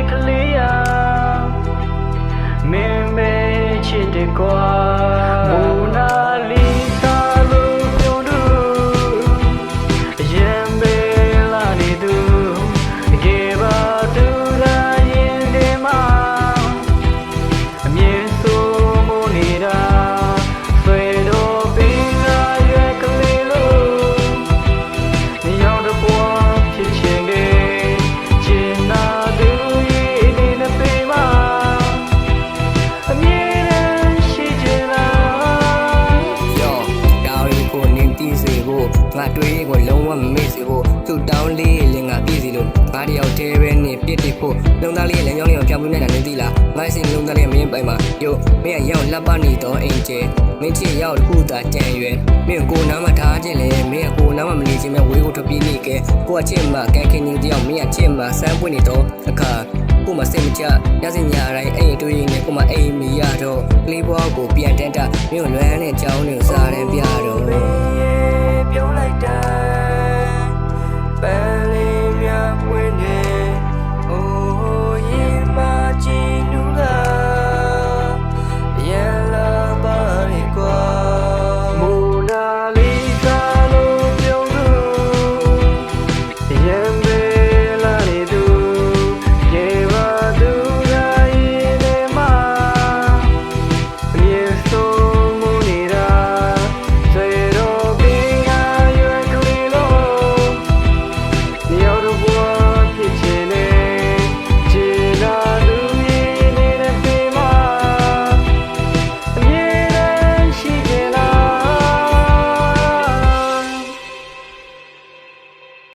clear Mimbe chite kwa Mona Lisa lo pyodu Yembe la ni du Geba tu ra yin de ma Mien so mo ni ra Swe do pinga yue kle lo Ni yao de bua chit chin de Chin na du yi ni na pe maငါတွေးကိုလုံးဝမမေ့စေဖို့သူ့တောင်းလေးလည်းငါပြည့်စီလို့ငါတယောက်တည်းပဲနေပြစ်တယ်ဖို့လုံသားလေးလည်းညောင်းလေးကိုပြောင်းပြနေတာနေသိလားငါစိတ်လုံသားလေးမင်းပိုင်မှာယိုမင်းရောက်လက်ပါနေတော့အင်ကျဲမင်းချစ်ရောက်တခုသာကြံရွယ်မင်းကိုနားမထားခြင်းလေမင်းကိုနားမမနေခြင်းမဲ့ဝေးကိုထွက်ပြေးနေကဲကိုကချစ်မှကန်ခင်နေတယောက်မင်းကချစ်မှစမ်းပွင့်နေတော့အခါကိုမစိတ်မချရစင်ညာတိုင်းအဲ့တွေးနေကိုမအိမ်မီရတော့ကလေးဘွားကိုပြန်တန်းတာမင်းလွမ်းတဲ့ကြောင်းတွေကိုစားတယ်ပြ